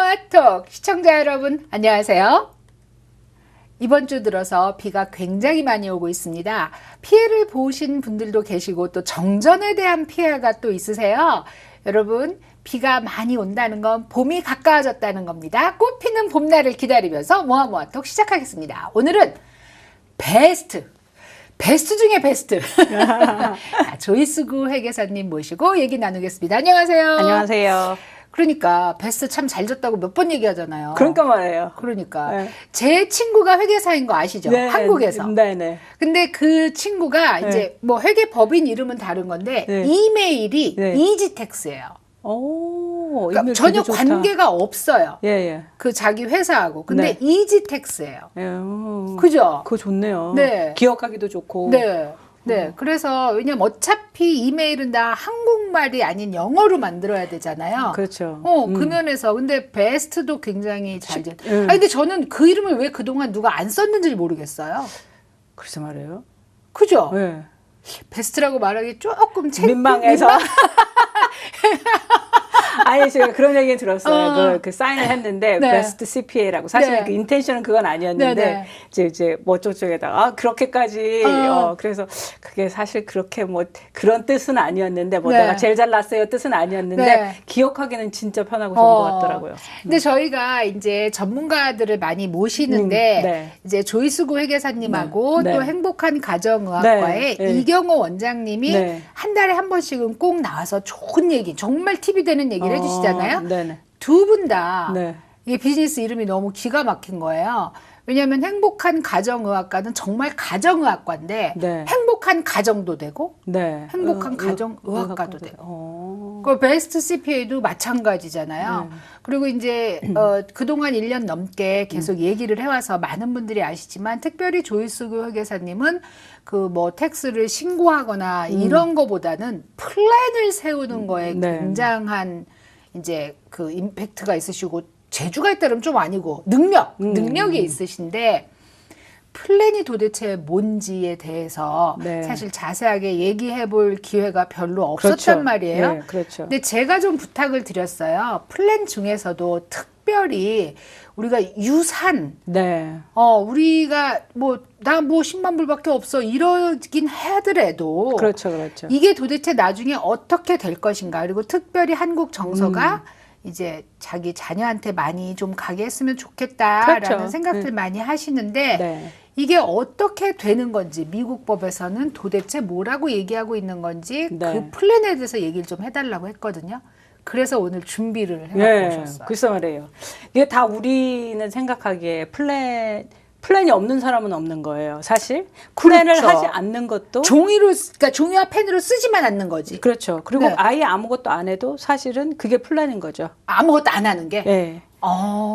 모아톡 시청자 여러분 안녕하세요. 이번 주 들어서 비가 굉장히 많이 오고 있습니다. 피해를 보신 분들도 계시고 또 정전에 대한 피해가 또 있으세요. 여러분 비가 많이 온다는 건 봄이 가까워졌다는 겁니다. 꽃피는 봄날을 기다리면서 모아모아톡 시작하겠습니다. 오늘은 베스트 중에 베스트 조이스구 회계사님 모시고 얘기 나누겠습니다. 안녕하세요. 안녕하세요. 그러니까 베스트 참 잘 졌다고 몇 번 얘기하잖아요. 그러니까 말이에요. 그러니까 네. 제 친구가 회계사인 거 아시죠? 네, 한국에서. 네네. 근데 그 친구가 네. 이제 뭐 회계법인 이름은 다른 건데 네. 이메일이 네. 이지텍스예요. 오, 그러니까 이메일 전혀 되게 좋다. 관계가 없어요. 예, 예. 그 자기 회사하고. 근데 네. 이지텍스예요. 예, 그죠? 그거 좋네요. 네. 기억하기도 좋고. 네. 네. 그래서 왜냐면 어차피 이메일은 다 한국말이 아닌 영어로 만들어야 되잖아요. 그렇죠. 그 면에서 근데 베스트도 굉장히 잘 돼. 음. 근데 저는 그 이름을 왜 그동안 누가 안 썼는지 모르겠어요. 글쎄 말이에요. 그죠? 네. 베스트라고 말하기 조금 민망해서. 아니, 제가 그런 얘기 들었어요. 그 사인을 했는데, 네. 베스트 CPA라고. 사실 네. 그 인텐션은 그건 아니었는데, 네, 이제 뭐 저쪽에다가, 그렇게까지, 그래서 그게 사실 그렇게 뭐, 그런 뜻은 아니었는데, 뭐 네. 내가 제일 잘났어요 뜻은 아니었는데, 네. 기억하기는 진짜 편하고 좋은 것 같더라고요. 근데 저희가 이제 전문가들을 많이 모시는데 네. 이제 조이스구 회계사님하고 네. 또 네. 행복한 가정의학과의 네. 네. 이경호 원장님이 네. 한 달에 한 번씩은 꼭 나와서 좋은 얘기, 정말 팁이 되는 얘기를 해주시잖아요. 네네. 두 분 다 네. 이게 비즈니스 이름이 너무 기가 막힌 거예요. 왜냐하면 행복한 가정의학과는 정말 가정의학과인데 네. 행복한 가정도 되고 네. 행복한 가정의학과도 돼요. 어. 그 베스트 CPA도 마찬가지잖아요. 그리고 이제 그동안 1년 넘게 계속 얘기를 해와서 많은 분들이 아시지만 특별히 조이스구 회계사님은 그 뭐 텍스를 신고하거나 이런 거보다는 플랜을 세우는 거에 네. 굉장한 이제 그 임팩트가 있으시고 재주가 있다면 좀 아니고 능력이 있으신데 플랜이 도대체 뭔지에 대해서 네. 사실 자세하게 얘기해 볼 기회가 별로 없었단 그렇죠. 말이에요. 네, 그렇죠. 근데 제가 좀 부탁을 드렸어요. 플랜 중에서도 특별히 우리가 유산, 네. 우리가 나 10만 불밖에 없어 이러긴 하더라도 그렇죠, 그렇죠. 이게 도대체 나중에 어떻게 될 것인가. 그리고 특별히 한국 정서가 이제 자기 자녀한테 많이 좀 가게 했으면 좋겠다라는 그렇죠. 생각들 많이 하시는데 네. 이게 어떻게 되는 건지 미국 법에서는 도대체 뭐라고 얘기하고 있는 건지 네. 그 플랜에 대해서 얘기를 좀 해달라고 했거든요. 그래서 오늘 준비를 해갖고 예, 오셨어요. 글쎄 말이에요. 이게 다 우리는 생각하기에 플랜이 없는 사람은 없는 거예요. 사실 플랜을 그렇죠. 하지 않는 것도 그러니까 종이와 펜으로 쓰지만 않는 거지. 그렇죠. 그리고 네. 아예 아무것도 안 해도 사실은 그게 플랜인 거죠. 아무것도 안 하는 게. 예.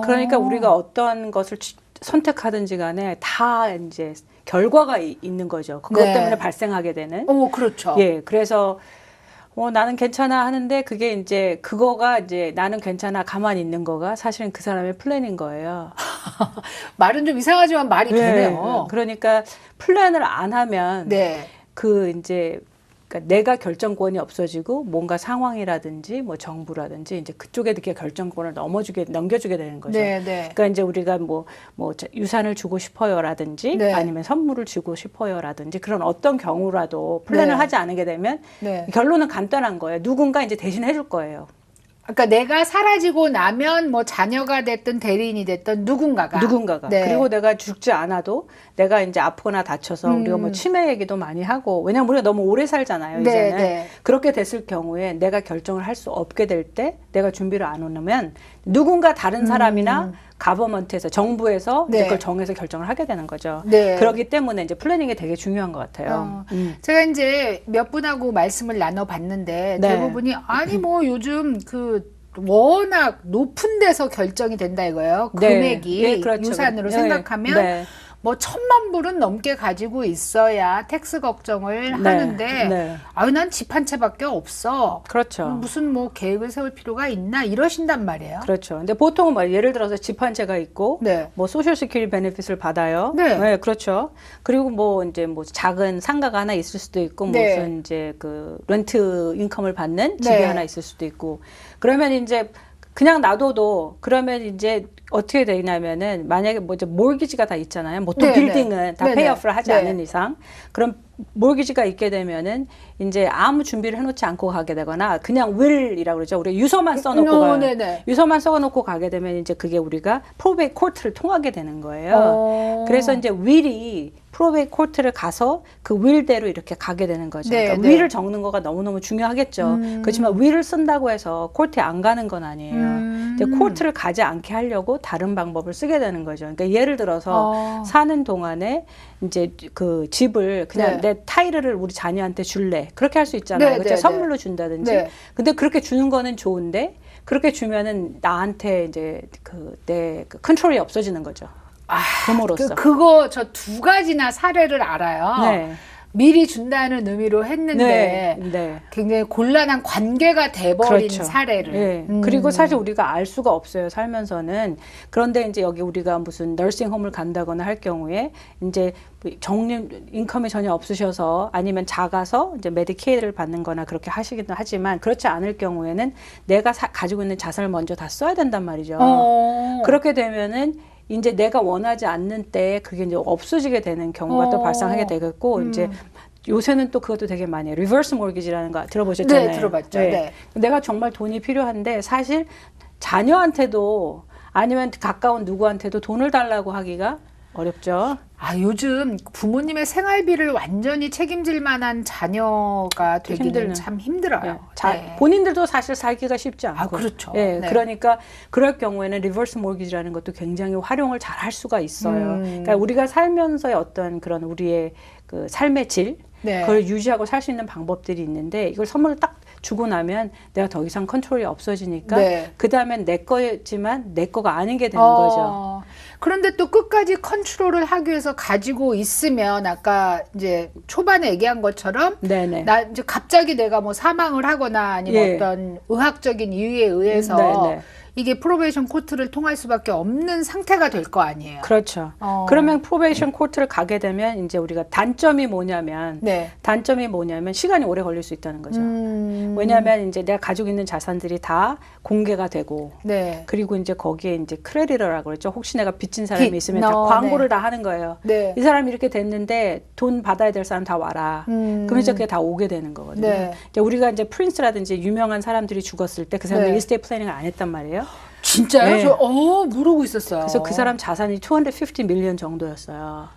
그러니까 우리가 어떤 것을 선택하든지 간에 다 이제 결과가 있는 거죠. 그것 네. 때문에 발생하게 되는. 그렇죠. 예, 그래서 나는 괜찮아 하는데 그게 이제 그거가 이제 나는 괜찮아 가만히 있는 거가 사실은 그 사람의 플랜인 거예요. 말은 좀 이상하지만 말이 되네요. 그러니까 플랜을 안 하면 네. 그 이제 그러니까 내가 결정권이 없어지고 뭔가 상황이라든지 뭐 정부라든지 이제 그쪽에 이렇게 결정권을 넘겨주게 되는 거죠. 네, 네. 그러니까 이제 우리가 뭐 유산을 주고 싶어요라든지 네. 아니면 선물을 주고 싶어요라든지 그런 어떤 경우라도 플랜을 네. 하지 않게 되면 네. 결론은 간단한 거예요. 누군가 이제 대신 해줄 거예요. 그러니까 내가 사라지고 나면 뭐 자녀가 됐든 대리인이 됐든 누군가가. 네. 그리고 내가 죽지 않아도 내가 이제 아프거나 다쳐서 우리가 뭐 치매 얘기도 많이 하고 왜냐면 우리가 너무 오래 살잖아요. 네, 이제는 네. 그렇게 됐을 경우에 내가 결정을 할 수 없게 될 때 내가 준비를 안 해놓으면 누군가 다른 사람이나 가버먼트에서 정부에서 네. 이제 그걸 정해서 결정을 하게 되는 거죠. 네. 그렇기 때문에 이제 플래닝이 되게 중요한 것 같아요. 제가 이제 몇 분하고 말씀을 나눠봤는데 네. 대부분이 아니 뭐 요즘 그 워낙 높은 데서 결정이 된다 이거예요. 네. 금액이 네, 그렇죠. 유산으로 네. 생각하면 네. 뭐 1,000만 불은 넘게 가지고 있어야 텍스 걱정을 네. 하는데 네. 아유 난 집 한 채밖에 없어. 그렇죠. 무슨 뭐 계획을 세울 필요가 있나 이러신단 말이에요. 그렇죠. 근데 보통은 뭐 예를 들어서 집 한 채가 있고, 네. 뭐 소셜 시큐리티 베네핏을 받아요. 네. 그렇죠. 그리고 뭐 이제 뭐 작은 상가가 하나 있을 수도 있고, 네. 무슨 이제 그 렌트 인컴을 받는 집이 네. 하나 있을 수도 있고, 그러면 이제 그냥 놔둬도 그러면 이제 어떻게 되냐면은 만약에 뭐 이제 몰기지가 다 있잖아요. 보통 네네. 빌딩은 다 네네. 페이오프를 하지 네. 않은 이상 그럼 몰기지가 있게 되면은 이제 아무 준비를 해놓지 않고 가게 되거나 그냥 will이라고 그러죠. 우리 유서만 써놓고 가요. 네네. 유서만 써놓고 가게 되면 이제 그게 우리가 프로베이트 코트를 통하게 되는 거예요. 그래서 이제 will이 프로베이트 코트를 가서 그 will대로 이렇게 가게 되는 거죠. 네, 그러니까 네. will을 적는 거가 너무너무 중요하겠죠. 그렇지만 will을 쓴다고 해서 코트에 안 가는 건 아니에요. 근데 코트를 가지 않게 하려고 다른 방법을 쓰게 되는 거죠. 그러니까 예를 들어서 사는 동안에 이제 그 집을 그냥 네. 내 타이르를 우리 자녀한테 줄래. 그렇게 할 수 있잖아요. 네, 그렇죠? 네, 선물로 준다든지. 네. 근데 그렇게 주는 거는 좋은데 그렇게 주면은 나한테 이제 그 내 컨트롤이 없어지는 거죠. 부모로서. 그거 저 두 가지나 사례를 알아요. 네. 미리 준다는 의미로 했는데 네. 굉장히 곤란한 관계가 돼버린 그렇죠. 사례를. 네. 그리고 사실 우리가 알 수가 없어요, 살면서는. 그런데 이제 여기 우리가 무슨 너싱홈을 간다거나 할 경우에 이제 정년 인컴이 전혀 없으셔서 아니면 작아서 이제 메디케이드를 받는 거나 그렇게 하시기도 하지만 그렇지 않을 경우에는 내가 가지고 있는 자산을 먼저 다 써야 된단 말이죠. 그렇게 되면은 이제 내가 원하지 않는 때에 그게 이제 없어지게 되는 경우가 또 발생하게 되겠고 이제 요새는 또 그것도 되게 많이 해요. 리버스 모기지라는 거 들어보셨잖아요. 네, 들어봤죠. 네. 내가 정말 돈이 필요한데 사실 자녀한테도 아니면 가까운 누구한테도 돈을 달라고 하기가 어렵죠. 아, 요즘 부모님의 생활비를 완전히 책임질 만한 자녀가 되기는 힘들는. 참 힘들어요. 네. 본인들도 사실 살기가 쉽지 않고. 아, 그렇죠. 예, 네. 그러니까 그럴 경우에는 리버스 모기지라는 것도 굉장히 활용을 잘 할 수가 있어요. 그러니까 우리가 살면서의 어떤 그런 우리의 그 삶의 질, 네. 그걸 유지하고 살 수 있는 방법들이 있는데 이걸 선물을 딱 주고 나면 내가 더 이상 컨트롤이 없어지니까 네. 그 다음엔 내 거지만 내 거가 아닌 게 되는 거죠. 그런데 또 끝까지 컨트롤을 하기 위해서 가지고 있으면 아까 이제 초반에 얘기한 것처럼 네네. 나 이제 갑자기 내가 뭐 사망을 하거나 아니면 예. 어떤 의학적인 이유에 의해서 네네. 이게 프로베이션 코트를 통할 수밖에 없는 상태가 될 거 아니에요. 그렇죠. 그러면 프로베이션 코트를 가게 되면 이제 우리가 단점이 뭐냐면 시간이 오래 걸릴 수 있다는 거죠. 왜냐하면 이제 내가 가지고 있는 자산들이 다 공개가 되고 네. 그리고 이제 거기에 이제 크레디터라고 그랬죠. 혹시 내가 빚진 사람이 있으면 다 네. 광고를 다 하는 거예요. 네. 이 사람이 이렇게 됐는데 돈 받아야 될 사람 다 와라. 그러면 이제 그게 다 오게 되는 거거든요. 네. 이제 우리가 이제 프린스라든지 유명한 사람들이 죽었을 때 그 사람들이 네. 이스테이트 플래닝을 안 했단 말이에요. 진짜요? 네. 저 모르고 있었어요. 그래서 그 사람 자산이 250 밀리언 정도였어요.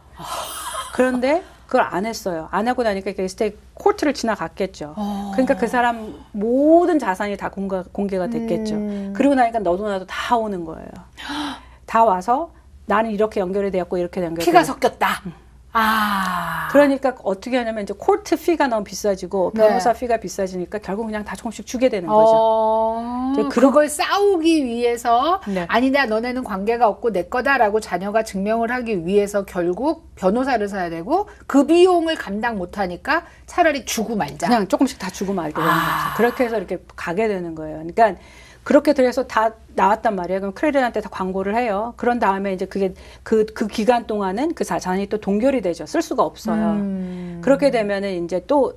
그런데 그걸 안 했어요. 안 하고 나니까 이스테이트 코트를 지나갔겠죠. 그러니까 그 사람 모든 자산이 다 공개가 됐겠죠. 그리고 나니까 너도 나도 다 오는 거예요. 다 와서 나는 이렇게 연결이 되었고 이렇게 연결이 피가 되었고. 섞였다. 그러니까 어떻게 하냐면 이제 코트 피가 너무 비싸지고 변호사 피가 비싸지니까 결국 그냥 다 조금씩 주게 되는 거죠. 그걸 싸우기 위해서 네. 아니다 너네는 관계가 없고 내 거다라고 자녀가 증명을 하기 위해서 결국 변호사를 사야 되고 그 비용을 감당 못하니까 차라리 주고 말자. 그냥 조금씩 다 주고 말게 되는 거죠. 그렇게 해서 이렇게 가게 되는 거예요. 그러니까 그렇게 돼서 다 나왔단 말이에요. 그럼 크레딧한테 다 광고를 해요. 그런 다음에 이제 그게 그 기간 동안은 그 자산이 또 동결이 되죠. 쓸 수가 없어요. 그렇게 되면은 이제 또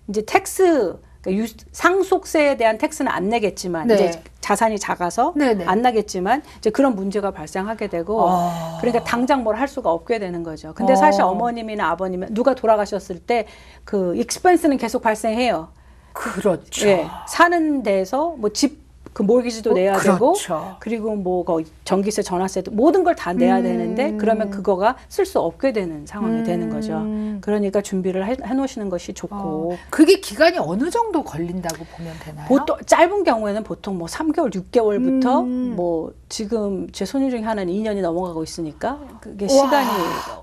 이제 텍스 그러니까 상속세에 대한 텍스는 안 내겠지만 네. 이제 자산이 작아서 네네. 안 나겠지만 이제 그런 문제가 발생하게 되고 그러니까 당장 뭘 할 수가 없게 되는 거죠. 근데 사실 어머님이나 아버님은 누가 돌아가셨을 때 그 익스펜스는 계속 발생해요. 그렇죠. 예, 사는 데서 뭐 집 그 몰기지도 내야 그렇죠. 되고 그리고 뭐 전기세, 전화세도 모든 걸 다 내야 되는데 그러면 그거가 쓸 수 없게 되는 상황이 되는 거죠. 그러니까 준비를 해놓으시는 것이 좋고 그게 기간이 어느 정도 걸린다고 보면 되나요? 보통 짧은 경우에는 보통 뭐 3개월, 6개월부터 뭐 지금 제 손님 중에 하나는 2년이 넘어가고 있으니까 그게 시간이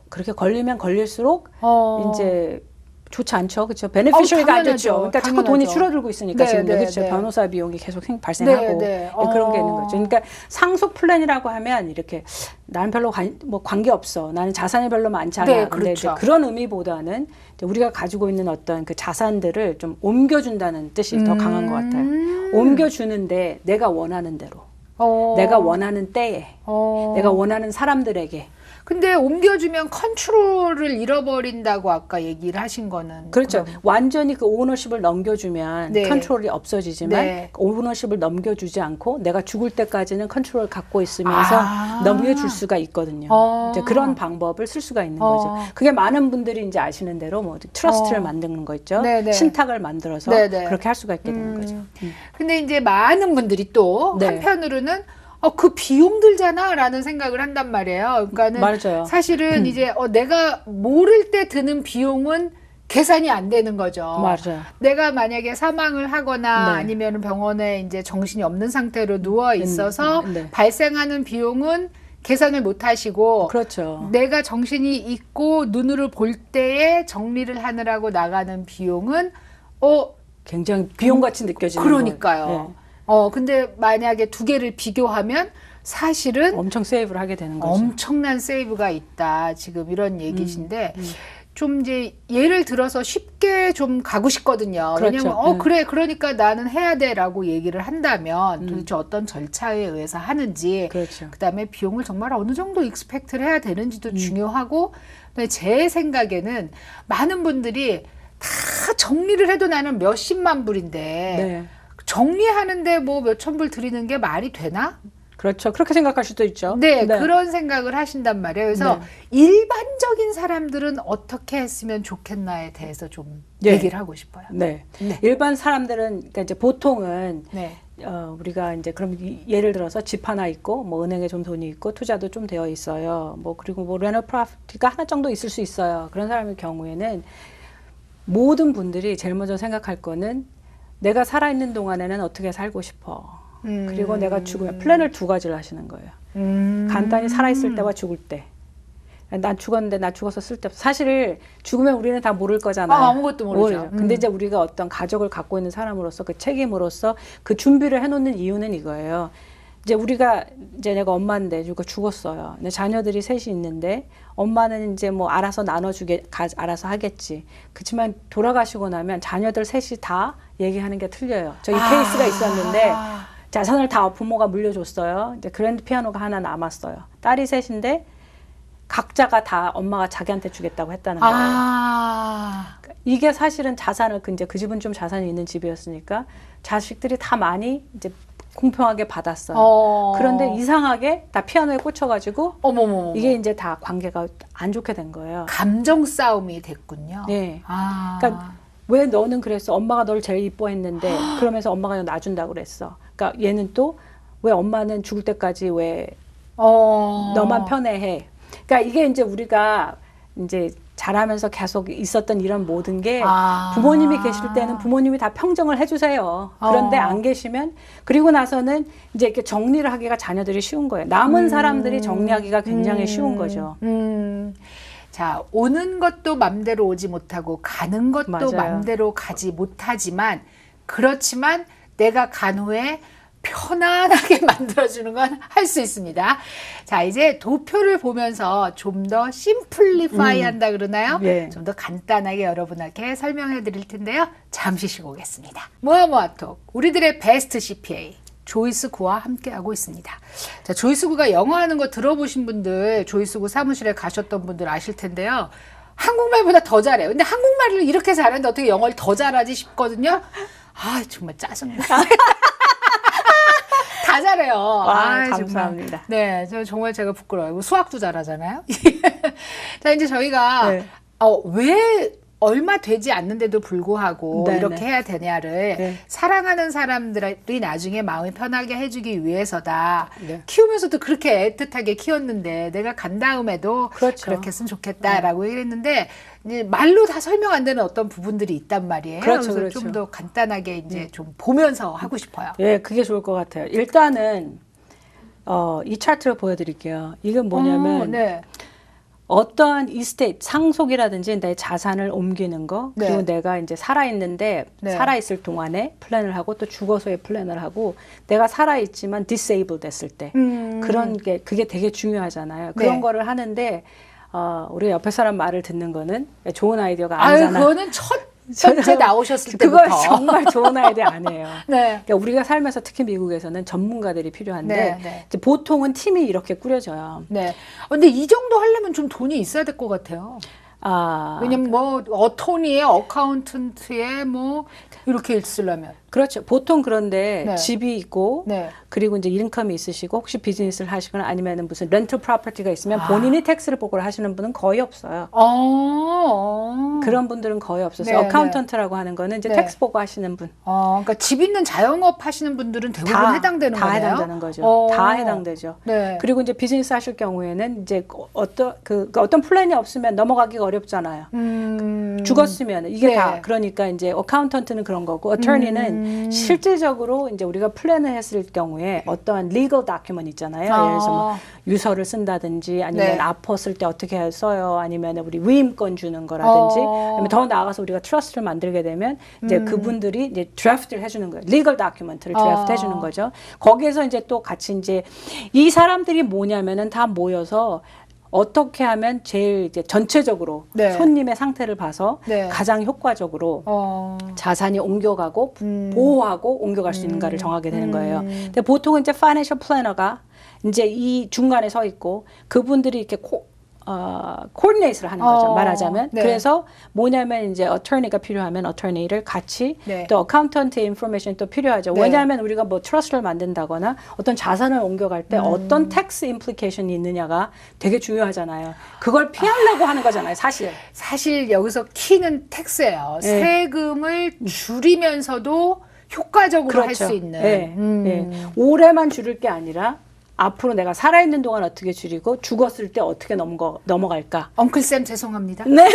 그렇게 걸리면 걸릴수록 이제 좋지 않죠. 그렇죠. 베네피셔리가 안 좋죠. 그러니까 자꾸 돈이 줄어들고 있으니까 지금 그렇죠. 변호사 비용이 계속 발생하고 그런 게 있는 거죠. 그러니까 상속 플랜이라고 하면 이렇게 나는 별로 뭐 관계 없어. 나는 자산이 별로 많지 않아. 네, 근데 그렇죠. 이제 그런 의미보다는 이제 우리가 가지고 있는 어떤 그 자산들을 좀 옮겨준다는 뜻이 더 강한 것 같아요. 옮겨주는데 내가 원하는 대로, 내가 원하는 때에, 내가 원하는 사람들에게. 근데 옮겨주면 컨트롤을 잃어버린다고 아까 얘기를 하신 거는 그렇죠. 그럼- 완전히 그 오너십을 넘겨주면 네. 컨트롤이 없어지지만 네. 그 오너십을 넘겨주지 않고 내가 죽을 때까지는 컨트롤을 갖고 있으면서 아. 넘겨줄 수가 있거든요. 어. 이제 그런 방법을 쓸 수가 있는 어. 거죠. 그게 많은 분들이 이제 아시는 대로 뭐 트러스트를 어. 만드는 거 있죠. 네네. 신탁을 만들어서 네네. 그렇게 할 수가 있게 되는 거죠. 근데 이제 많은 분들이 또 네. 한편으로는 그 비용 들잖아라는 생각을 한단 말이에요. 그러니까는 맞아요. 사실은 이제 내가 모를 때 드는 비용은 계산이 안 되는 거죠. 맞아요. 내가 만약에 사망을 하거나 네. 아니면 병원에 이제 정신이 없는 상태로 누워 있어서 네. 발생하는 비용은 계산을 못 하시고 그렇죠. 내가 정신이 있고 눈으로 볼 때에 정리를 하느라고 나가는 비용은 굉장히 비용같이 느껴지는 그러니까요. 거예요. 근데 만약에 두 개를 비교하면 네. 사실은 엄청 세이브를 하게 되는 거죠. 엄청난 세이브가 있다. 지금 이런 얘기신데 좀 이제 예를 들어서 쉽게 좀 가고 싶거든요. 그렇죠. 왜냐면 그래 그러니까 나는 해야 돼라고 얘기를 한다면 도대체 어떤 절차에 의해서 하는지 그렇죠. 그다음에 비용을 정말 어느 정도 익스펙트를 해야 되는지도 중요하고 근데 제 생각에는 많은 분들이 다 정리를 해도 나는 몇십만 불인데 네. 정리하는데 뭐 몇천 불 드리는 게 말이 되나? 그렇죠. 그렇게 생각할 수도 있죠. 네, 그런 생각을 하신단 말이에요. 그래서 일반적인 사람들은 어떻게 했으면 좋겠나에 대해서 좀 네. 얘기를 하고 싶어요. 네. 네. 일반 사람들은 그러니까 이제 보통은 네. 우리가 이제 그럼 예를 들어서 집 하나 있고 뭐 은행에 좀 돈이 있고 투자도 좀 되어 있어요. 뭐 그리고 뭐 레널 프로퍼티가 하나 정도 있을 수 있어요. 그런 사람의 경우에는 모든 분들이 제일 먼저 생각할 거는 내가 살아있는 동안에는 어떻게 살고 싶어. 그리고 내가 죽으면 플랜을 두 가지를 하시는 거예요. 간단히 살아있을 때와 죽을 때. 난 죽었는데 나 죽어서 쓸데없어. 사실 죽으면 우리는 다 모를 거잖아요. 아무것도 모르죠. 근데 이제 우리가 어떤 가족을 갖고 있는 사람으로서 그 책임으로서 그 준비를 해놓는 이유는 이거예요. 이제 우리가 이제 내가 엄마인데 누가 죽었어요. 근데 자녀들이 셋이 있는데 엄마는 이제 뭐 알아서 알아서 하겠지. 그렇지만 돌아가시고 나면 자녀들 셋이 다 얘기하는 게 틀려요. 저기 케이스가 있었는데 자산을 다 부모가 물려줬어요. 이제 그랜드 피아노가 하나 남았어요. 딸이 셋인데 각자가 다 엄마가 자기한테 주겠다고 했다는 거예요. 이게 사실은 자산을 이제 그 집은 좀 자산이 있는 집이었으니까 자식들이 다 많이 이제 공평하게 받았어요. 그런데 이상하게 다 피아노에 꽂혀가지고 어머머. 이게 이제 다 관계가 안 좋게 된 거예요. 감정 싸움이 됐군요. 네. 그러니까 왜 너는 그랬어? 엄마가 널 제일 이뻐했는데 그러면서 엄마가 너 놔준다고 그랬어. 그러니까 얘는 또 왜 엄마는 죽을 때까지 왜 너만 편애해? 그러니까 이게 이제 우리가 이제 자라면서 계속 있었던 이런 모든 게 부모님이 계실 때는 부모님이 다 평정을 해주세요. 그런데 안 계시면 그리고 나서는 이제 이렇게 정리를 하기가 자녀들이 쉬운 거예요. 남은 사람들이 정리하기가 굉장히 쉬운 거죠. 자, 오는 것도 맘대로 오지 못하고 가는 것도 맞아요. 맘대로 가지 못하지만 그렇지만 내가 간 후에 편안하게 만들어주는 건 할 수 있습니다. 자, 이제 도표를 보면서 좀 더 심플리파이 한다 그러나요? 예. 좀 더 간단하게 여러분에게 설명해 드릴 텐데요. 잠시 쉬고 오겠습니다. 모아모아톡, 우리들의 베스트 CPA. 조이스 구와 함께하고 있습니다. 자, 조이스 구가 영어 하는 거 들어보신 분들, 조이스 구 사무실에 가셨던 분들 아실 텐데요. 한국말보다 더 잘해요. 근데 한국말을 이렇게 잘하는데 어떻게 영어를 더 잘하지 싶거든요. 정말 짜증나. 다 잘해요. 감사합니다. 정말. 네, 정말 제가 부끄러워요. 수학도 잘하잖아요. 자, 이제 저희가 왜 얼마 되지 않는데도 불구하고 네네. 이렇게 해야 되냐를 사랑하는 사람들이 나중에 마음이 편하게 해주기 위해서다. 키우면서도 그렇게 애틋하게 키웠는데 내가 간 다음에도 그렇죠. 그렇게 했으면 좋겠다라고 얘기했는데 이제 말로 다 설명 안 되는 어떤 부분들이 있단 말이에요. 그렇죠, 그래서 좀 더 간단하게 이제 좀 보면서 하고 싶어요. 예, 그게 좋을 것 같아요. 일단은 이 차트를 보여드릴게요. 이건 뭐냐면 네. 어떠한 이스테이트, 상속이라든지 내 자산을 옮기는 거, 그리고 내가 이제 살아있는데 살아있을 동안에 플랜을 하고 또 죽어서의 플랜을 하고 내가 살아있지만 디세이블 됐을 때 그런 게 그게 되게 중요하잖아요. 그런 거를 하는데 우리 옆에 사람 말을 듣는 거는 좋은 아이디어가 아니잖아요. 그거는 첫 첫째 나오셨을 그거 때부터. 정말 좋은 아이디어 아니에요. 네. 그러니까 우리가 살면서 특히 미국에서는 전문가들이 필요한데 네, 네. 이제 보통은 팀이 이렇게 꾸려져요. 네. 근데 이 정도 하려면 좀 돈이 있어야 될 것 같아요. 아, 왜냐면 뭐 어토니에 어카운턴트에 뭐 이렇게 있으려면. 그렇죠. 보통 그런데 네. 집이 있고 네. 그리고 이제 인컴이 있으시고 혹시 비즈니스를 하시거나 아니면 무슨 렌트 프로퍼티가 있으면 아. 본인이 텍스를 보고를 하시는 분은 거의 없어요. 그런 분들은 거의 없었어요. 네, 어카운턴트라고 하는 거는 이제 네. 텍스 보고 하시는 분. 그러니까 집 있는 자영업 하시는 분들은 대부분 해당되는 다 거네요. 해당되는 거죠. 다 해당되죠. 네. 그리고 이제 비즈니스 하실 경우에는 이제 어떤 플랜이 없으면 넘어가기가 어렵잖아요. 죽었으면 이게 네. 다 그러니까 이제 어카운턴트는 그런 거고 어터니는 실질적으로 이제 우리가 플랜을 했을 경우에 어떠한 legal document 있잖아요. 예를 들어서 뭐 유서를 쓴다든지 아니면 네. 아팠을 때 어떻게 써요 아니면 우리 위임권 주는 거라든지 아니면 더 나아가서 우리가 트러스트를 만들게 되면 이제 그분들이 이제 드래프트를 해주는 거예요. legal document를 드래프트 해주는 거죠. 거기에서 이제 또 같이 이제 이 사람들이 뭐냐면은 다 모여서 어떻게 하면 제일 이제 전체적으로 네. 손님의 상태를 봐서 네. 가장 효과적으로 자산이 옮겨가고 보호하고 옮겨갈 수 있는가를 정하게 되는 거예요. 근데 보통은 이제 파이낸셜 플래너가 이제 이 중간에 서 있고 그분들이 이렇게 코디네이트를 하는 거죠. 말하자면. 네. 그래서 뭐냐면 이제 어터니가 필요하면 어터니를 같이 네. 또 어카운턴트의 인포메이션이 또 필요하죠. 네. 왜냐하면 우리가 뭐 트러스트를 만든다거나 어떤 자산을 옮겨갈 때 어떤 텍스 임플리케이션이 있느냐가 되게 중요하잖아요. 그걸 피하려고 하는 거잖아요, 사실. 사실 여기서 키는 텍스예요. 네. 세금을 줄이면서도 효과적으로 할 그렇죠. 수 있는. 네. 네. 올해만 줄일 게 아니라 앞으로 내가 살아있는 동안 어떻게 줄이고 죽었을 때 어떻게 넘어갈까. 엉클쌤 죄송합니다. 네.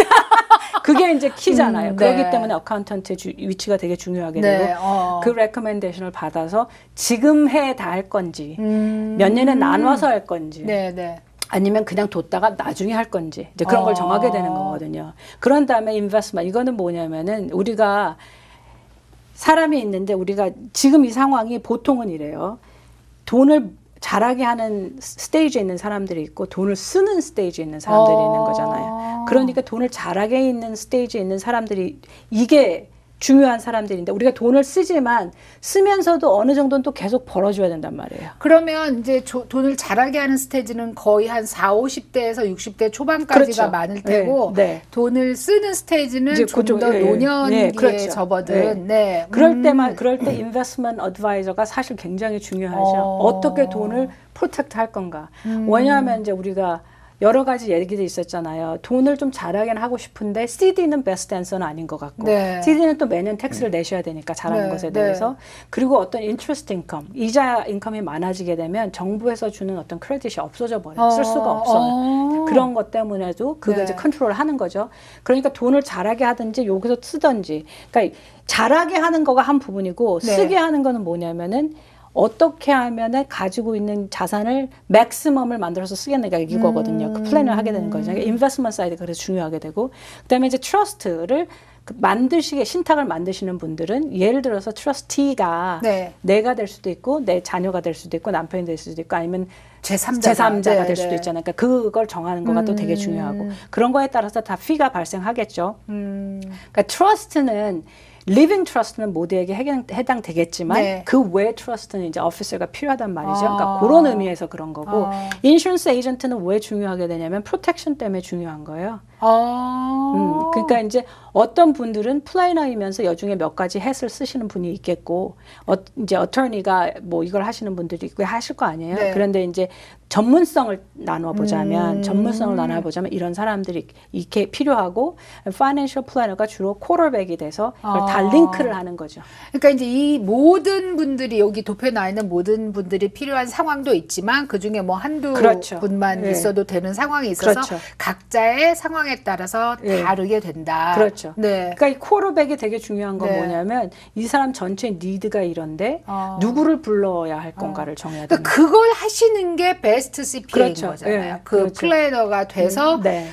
그게 이제 키잖아요. 네. 그렇기 때문에 어카운턴트의 위치가 되게 중요하게 네, 되고 그 레커멘데이션을 받아서 지금 해 다 할 건지 몇 년에 나눠서 할 건지 네, 네. 아니면 그냥 뒀다가 나중에 할 건지 이제 그런 걸 정하게 되는 거거든요. 그런 다음에 인베스트먼트 이거는 뭐냐면은 우리가 사람이 있는데 우리가 지금 이 상황이 보통은 이래요. 돈을 잘하게 하는 스테이지에 있는 사람들이 있고 돈을 쓰는 스테이지에 있는 사람들이 있는 거잖아요. 그러니까 돈을 잘하게 있는 스테이지에 있는 사람들이 이게 중요한 사람들인데 우리가 돈을 쓰지만 쓰면서도 어느 정도는 또 계속 벌어줘야 된단 말이에요. 그러면 이제 돈을 잘하게 하는 스테이지는 거의 한 40, 50대에서 60대 초반까지가 그렇죠. 많을 테고 네. 돈을 쓰는 스테이지는 이제 좀 그쪽, 더 노년기에 그렇죠. 접어든. 네. 그럴 때 인베스트먼트 어드바이저가 사실 굉장히 중요하죠. 어떻게 돈을 프로텍트 할 건가. 왜냐하면 이제 우리가 여러 가지 얘기도 있었잖아요. 돈을 좀 잘하긴 하고 싶은데 CD는 베스트 앤서는 아닌 것 같고 네. CD는 또 매년 텍스를 내셔야 되니까 잘하는 네, 것에 네. 대해서 그리고 어떤 인트레스트 인컴, 이자 인컴이 많아지게 되면 정부에서 주는 어떤 크레딧이 없어져 버려요. 쓸 수가 없어요. 그런 것 때문에도 그거 네. 이제 컨트롤을 하는 거죠. 그러니까 돈을 잘하게 하든지 여기서 쓰든지 그러니까 잘하게 하는 거가 한 부분이고 네. 쓰게 하는 거는 뭐냐면은 어떻게 하면은 가지고 있는 자산을 맥시멈을 만들어서 쓰겠는가 이거거든요. 그 플랜을 하게 되는 거죠. 그러니까 인베스트먼트 사이드가 그래서 중요하게 되고 그다음에 이제 트러스트를 신탁을 만드시는 분들은 예를 들어서 트러스티가 네. 내가 될 수도 있고 내 자녀가 될 수도 있고 남편이 될 수도 있고 아니면 제3자가 제3자가 될 수도 있잖아요. 그러니까 그걸 정하는 거가 또 되게 중요하고 그런 거에 따라서 다 피가 발생하겠죠. 그러니까 트러스트는 리빙 트러스트는 모두에게 해당되겠지만 네. 그 외 트러스트는 이제 오피서가 필요하단 말이죠. 그러니까 그런 의미에서 그런 거고 인슈런스 에이전트는 왜 중요하게 되냐면 프로텍션 때문에 중요한 거예요. 그러니까 이제 어떤 분들은 플래너이면서 여중에 몇 가지 햇을 쓰시는 분이 있겠고 이제 어터니가 뭐 이걸 하시는 분들이 있고 하실 거 아니에요. 네. 그런데 이제 전문성을 나눠보자면 이런 사람들이 이렇게 필요하고 파이낸셜 플래너가 주로 쿼터백이 돼서 그걸 다 링크를 하는 거죠. 그러니까 이제 이 모든 분들이 여기 도표에 나와 있는 모든 분들이 필요한 상황도 있지만 그중에 뭐 한두 그렇죠. 분만 네. 있어도 되는 상황이 있어서 그렇죠. 각자의 상황에 따라서 네. 다르게 된다. 그렇죠. 네. 그러니까 이 쿼터백이 되게 중요한 건 네. 뭐냐면 이 사람 전체 니드가 이런데 누구를 불러야 할 건가를 정해야 되는 그러니까 그걸 하시는 게 베스트 CPA인 그렇죠. 거잖아요. 네. 그 그렇죠. 플래너가 돼서 네.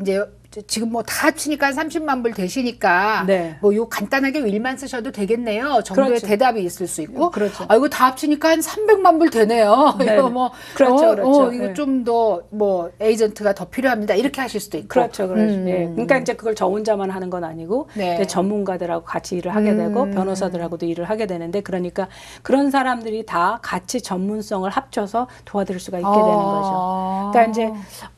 이제 지금 뭐 다 합치니까 30만 불 되시니까 네. 뭐 요 간단하게 윌만 쓰셔도 되겠네요. 정도의 그렇죠. 대답이 있을 수 있고 그렇죠. 아 이거 다 합치니까 한 300만 불 되네요. 네. 이거 뭐 그렇죠, 그렇죠. 이거 네. 좀 더 뭐 에이전트가 더 필요합니다. 이렇게 하실 수도 있고. 그렇죠, 그렇죠. 예. 그러니까 이제 그걸 저 혼자만 하는 건 아니고 네. 이제 전문가들하고 같이 일을 하게 되고 변호사들하고도 일을 하게 되는데 그러니까 그런 사람들이 다 같이 전문성을 합쳐서 도와드릴 수가 있게 되는 거죠. 그러니까 이제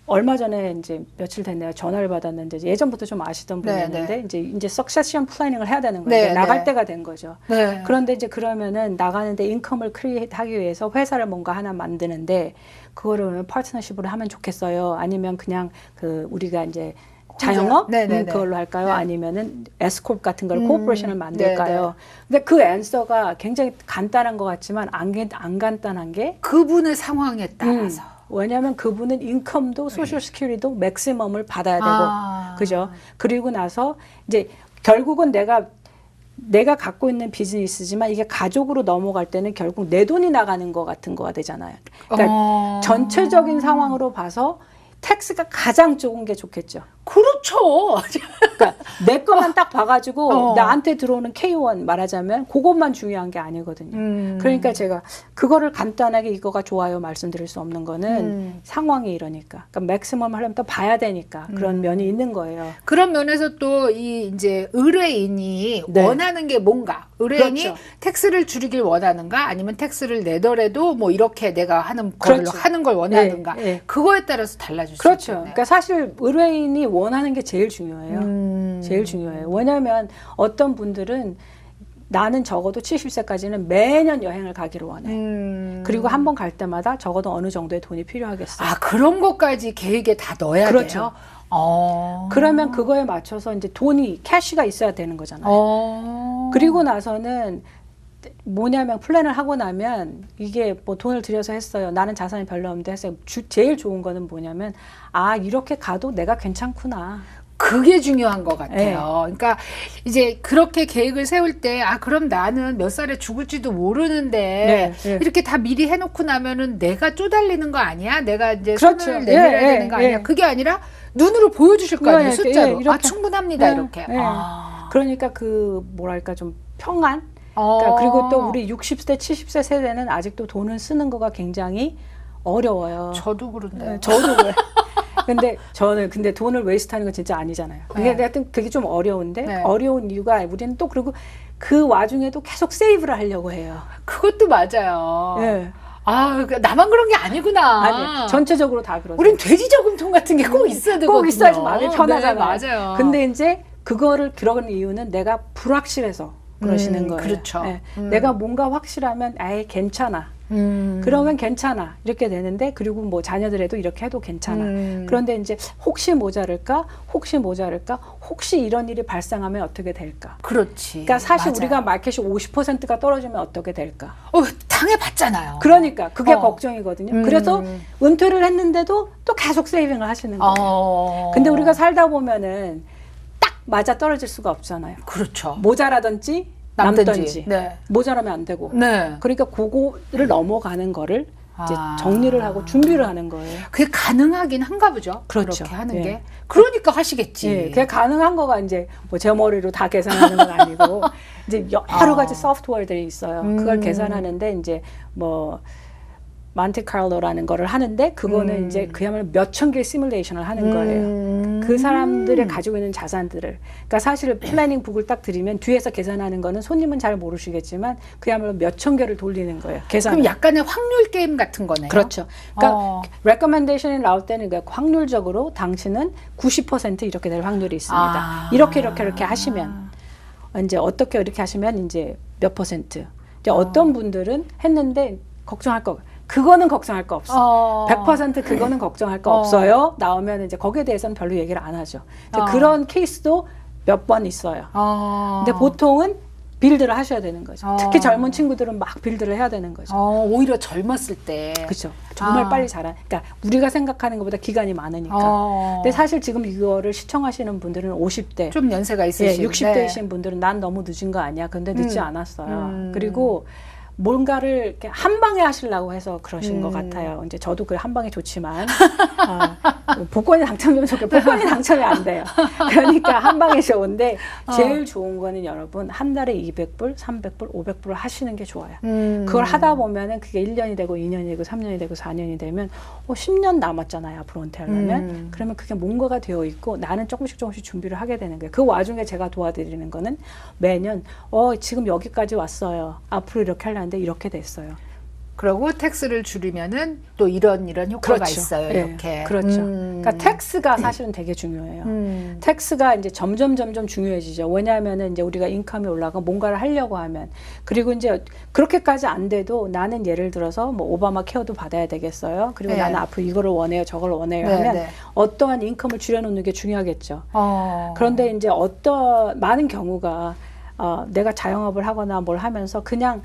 얼마 전에 이제 며칠 됐네요. 전화를 받았는데 예전부터 좀 아시던 네, 분이었는데 이제 석세션 플래닝을 해야 되는 거예요. 네, 이제 나갈 네. 때가 된 거죠. 네. 그런데 이제 그러면은 나가는데 인컴을 크리에이트 하기 위해서 회사를 뭔가 하나 만드는데 그거를 파트너십으로 하면 좋겠어요. 아니면 그냥 그 우리가 이제 자영업 네네네. 그걸로 할까요? 네. 아니면은 에스콥 같은 걸 코퍼레이션을 만들까요? 네네. 근데 그 앤서가 굉장히 간단한 것 같지만 안 간단한 게 그분의 상황에 따라서. 왜냐하면 그분은 인컴도 소셜 시큐리티도 맥시멈을 받아야 되고 아. 그죠? 그리고 나서 이제 결국은 내가 갖고 있는 비즈니스지만 이게 가족으로 넘어갈 때는 결국 내 돈이 나가는 것 같은 거가 되잖아요. 그러니까 전체적인 상황으로 봐서 텍스가 가장 적은 게 좋겠죠. 그렇죠. 그러니까 내 것만 딱 봐가지고 어. 나한테 들어오는 K1 말하자면 그것만 중요한 게 아니거든요. 그러니까 제가 그거를 간단하게 이거가 좋아요 말씀드릴 수 없는 거는 상황이 이러니까. 그러니까 맥시멈 하려면 또 봐야 되니까 그런 면이 있는 거예요. 그런 면에서 또 이 이제 의뢰인이 네. 원하는 게 뭔가 의뢰인이 그렇죠. 텍스를 줄이길 원하는가 아니면 텍스를 내더라도 뭐 이렇게 내가 하는 걸로 그렇죠. 하는 걸 원하는가 네, 네. 그거에 따라서 달라질 수 그렇죠. 있겠네요. 그러니까 사실 의뢰인이 원하는 게 제일 중요해요. 제일 중요해요. 왜냐하면 어떤 분들은 나는 적어도 70세까지는 매년 여행을 가기를 원해. 그리고 한 번 갈 때마다 적어도 어느 정도의 돈이 필요하겠어. 아 그런 것까지 계획에 다 넣어야 그렇죠. 돼요. 그러면 그거에 맞춰서 이제 돈이 캐시가 있어야 되는 거잖아요. 그리고 나서는 뭐냐면 플랜을 하고 나면 이게 뭐 돈을 들여서 했어요. 나는 자산이 별로 없는데 했어요. 제일 좋은 거는 뭐냐면 아 이렇게 가도 내가 괜찮구나. 그게 중요한 것 같아요. 네. 그러니까 이제 그렇게 계획을 세울 때, 아, 그럼 나는 몇 살에 죽을지도 모르는데, 네, 네. 이렇게 다 미리 해놓고 나면은 내가 쪼달리는 거 아니야? 내가 이제 그렇죠. 손을 내밀어야 예, 되는 거 예, 아니야? 예. 그게 아니라 눈으로 보여주실 거 아니에요? 예, 숫자로. 예, 이렇게. 아, 충분합니다. 네, 이렇게. 네. 아. 그러니까 그 뭐랄까 좀 평안? 그러니까 그리고 또 우리 60세, 70세 세대는 아직도 돈을 쓰는 거가 굉장히 어려워요. 저도 그런데. 네, 저도 그래. 근데 돈을 웨이스트하는 건 진짜 아니잖아요. 그게 네. 하여튼 그게 좀 어려운데 네. 어려운 이유가 우리는 또 그리고 그 와중에도 계속 세이브를 하려고 해요. 그것도 맞아요. 예. 아, 나만 그런 게 아니구나. 아니 전체적으로 다 그러죠. 우린 돼지 저금통 같은 게 꼭 있어야 되거든요. 꼭 있어야지 마음이 편하잖아요. 네, 맞아요. 근데 이제 그거를 그러는 이유는 내가 불확실해서 그러시는 거예요. 그렇죠. 예. 내가 뭔가 확실하면 아예 괜찮아. 그러면 괜찮아. 이렇게 되는데 그리고 뭐 자녀들에도 이렇게 해도 괜찮아. 그런데 이제 혹시 모자랄까? 혹시 이런 일이 발생하면 어떻게 될까? 그렇지. 그러니까 사실 맞아요. 우리가 마켓이 50%가 떨어지면 어떻게 될까? 당해봤잖아요. 그러니까 그게 걱정이거든요. 그래서 은퇴를 했는데도 또 계속 세이빙을 하시는 거예요. 근데 우리가 살다 보면은 딱 맞아 떨어질 수가 없잖아요. 그렇죠. 모자라든지 남든지 네. 모자라면 안 되고. 네. 그러니까 그거를 넘어가는 거를 이제 아. 정리를 하고 준비를 하는 거예요. 그게 가능하긴 한가 보죠. 그렇죠. 그렇게 하는 예. 게. 그러니까 하시겠지. 예, 그게 가능한 거가 이제 뭐 제 머리로 다 계산하는 건 아니고 이제 여러 가지 소프트웨어들이 있어요. 그걸 계산하는데 이제 뭐 몬테칼로라는 거를 하는데 그거는 이제 그야말로 몇천 개의 시뮬레이션을 하는 거예요. 그 사람들의 가지고 있는 자산들을. 그러니까 사실 플래닝 북을 딱 드리면 뒤에서 계산하는 거는 손님은 잘 모르시겠지만 그야말로 몇천 개를 돌리는 거예요. 계산. 그럼 약간의 확률 게임 같은 거네요. 그렇죠. 그러니까 레커멘데이션이 나올 때는 그러니까 확률적으로 당신은 90% 이렇게 될 확률이 있습니다. 이렇게 하시면 이제 어떻게 이렇게 하시면 이제 몇 퍼센트. 이제 어떤 분들은 했는데 걱정할 거. 그거는 걱정할 거 없어. 100% 그거는 걱정할 거 없어요. 나오면 이제 거기에 대해서는 별로 얘기를 안 하죠. 이제 그런 케이스도 몇 번 있어요. 근데 보통은 빌드를 하셔야 되는 거죠. 특히 젊은 친구들은 막 빌드를 해야 되는 거죠. 오히려 젊었을 때. 그렇죠. 정말 빨리 자라. 그러니까 우리가 생각하는 것보다 기간이 많으니까. 근데 사실 지금 이거를 시청하시는 분들은 50대, 좀 연세가 있으신. 60대이신 분들은 난 너무 늦은 거 아니야. 근데 늦지 않았어요. 그리고 뭔가를 이렇게 한 방에 하시려고 해서 그러신 것 같아요. 이제 저도 그 한 방에 좋지만 복권이 당첨되면 좋겠고 복권이 당첨이 안 돼요. 그러니까 한 방에 좋은데 제일 좋은 거는 여러분 한 달에 200불, 300불, 500불을 하시는 게 좋아요. 그걸 하다 보면은 그게 1년이 되고 2년이 되고 3년이 되고 4년이 되면 10년 남았잖아요. 앞으로 은퇴하려면. 그러면 그게 뭔가가 되어 있고 나는 조금씩 준비를 하게 되는 거예요. 그 와중에 제가 도와드리는 거는 매년 지금 여기까지 왔어요. 앞으로 이렇게 하려는데 이렇게 됐어요. 그리고 텍스를 줄이면은 또 이런 효과가 그렇죠. 있어요. 예, 이렇게. 그렇죠. 그러니까 텍스가 사실은 되게 중요해요. 텍스가 이제 점점 중요해지죠. 왜냐하면은 이제 우리가 인컴이 올라가고 뭔가를 하려고 하면 그리고 이제 그렇게까지 안 돼도 나는 예를 들어서 뭐 오바마 케어도 받아야 되겠어요. 그리고 네. 나는 앞으로 이거를 원해요, 저걸 원해요 네, 하면 네. 어떠한 인컴을 줄여놓는 게 중요하겠죠. 그런데 그런데 이제 많은 경우가 내가 자영업을 하거나 뭘 하면서 그냥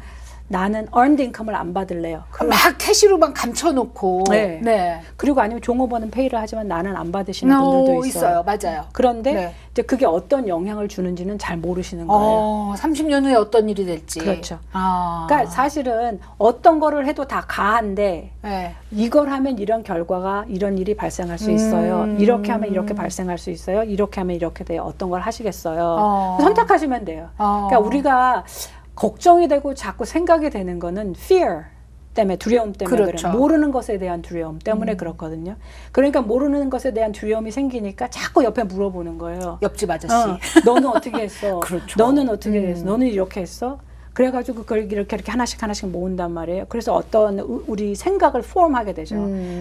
나는 earned income을 안 받을래요. 막 캐시로만 감춰놓고. 네. 네. 그리고 아니면 종업원은 페이를 하지만 나는 안 받으시는 분들도 있어요. 맞아요. 그런데 네. 이제 그게 어떤 영향을 주는지는 잘 모르시는 거예요. 30년 후에 어떤 일이 될지. 그렇죠. 아. 그러니까 사실은 어떤 거를 해도 다 가한데 네. 이걸 하면 이런 결과가 이런 일이 발생할 수 있어요. 이렇게 하면 이렇게 발생할 수 있어요. 이렇게 하면 이렇게 돼요. 어떤 걸 하시겠어요. 선택하시면 돼요. 그러니까 우리가 걱정이 되고 자꾸 생각이 되는 거는 fear 때문에, 두려움 때문에 그렇죠. 그래요. 모르는 것에 대한 두려움 때문에 그렇거든요. 그러니까 모르는 것에 대한 두려움이 생기니까 자꾸 옆에 물어보는 거예요. 옆집 아저씨. 너는 어떻게 했어? 그렇죠. 너는 어떻게 했어? 너는 이렇게 했어? 그래가지고 그걸 이렇게 하나씩 모은단 말이에요. 그래서 어떤 우리 생각을 폼하게 되죠.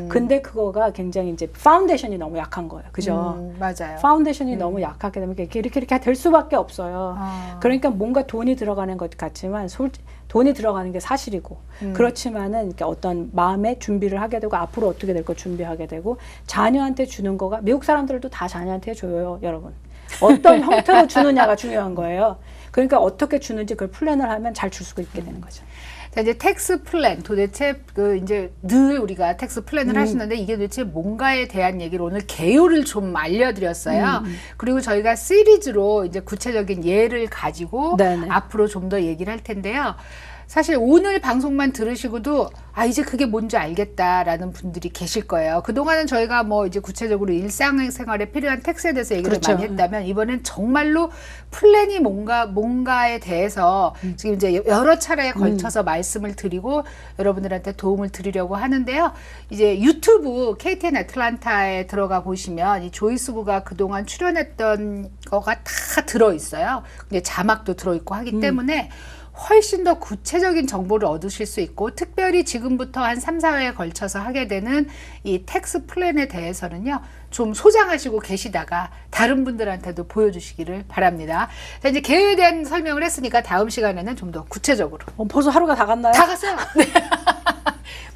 근데 그거가 굉장히 이제 파운데이션이 너무 약한 거예요. 그죠? 맞아요. 파운데이션이 너무 약하게 되면 이렇게 될 수밖에 없어요. 그러니까 뭔가 돈이 들어가는 것 같지만 돈이 들어가는 게 사실이고 그렇지만은 이렇게 어떤 마음의 준비를 하게 되고 앞으로 어떻게 될 거 준비하게 되고 자녀한테 주는 거가 미국 사람들도 다 자녀한테 줘요, 여러분. 어떤 형태로 주느냐가 중요한 거예요. 그러니까 어떻게 주는지 그걸 플랜을 하면 잘 줄 수가 있게 되는 거죠. 자, 이제 텍스 플랜 도대체 이제 늘 우리가 텍스 플랜을 하시는데 이게 도대체 뭔가에 대한 얘기를 오늘 개요를 좀 알려드렸어요. 그리고 저희가 시리즈로 이제 구체적인 예를 가지고 네네. 앞으로 좀 더 얘기를 할 텐데요. 사실 오늘 방송만 들으시고도 이제 그게 뭔지 알겠다라는 분들이 계실 거예요. 그동안은 저희가 뭐 이제 구체적으로 일상생활에 필요한 텍스에 대해서 얘기를 그렇죠. 많이 했다면 이번엔 정말로 플랜이 뭔가에 대해서 지금 이제 여러 차례에 걸쳐서 말씀을 드리고 여러분들한테 도움을 드리려고 하는데요. 이제 유튜브 KTN 애틀란타에 들어가 보시면 이 조이스 부가 그동안 출연했던 거가 다 들어있어요. 근데 자막도 들어있고 하기 때문에 훨씬 더 구체적인 정보를 얻으실 수 있고 특별히 지금부터 한 3, 4회에 걸쳐서 하게 되는 이 텍스 플랜에 대해서는요. 좀 소장하시고 계시다가 다른 분들한테도 보여주시기를 바랍니다. 자, 이제 개요에 대한 설명을 했으니까 다음 시간에는 좀 더 구체적으로. 벌써 하루가 다 갔나요? 다 갔어요. 네.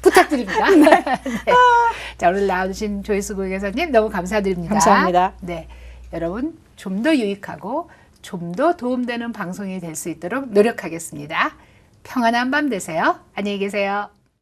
부탁드립니다. 네. 자, 오늘 나와주신 조이스 고객사님 너무 감사드립니다. 감사합니다. 네, 여러분 좀 더 유익하고 좀 더 도움되는 방송이 될 수 있도록 노력하겠습니다. 평안한 밤 되세요. 안녕히 계세요.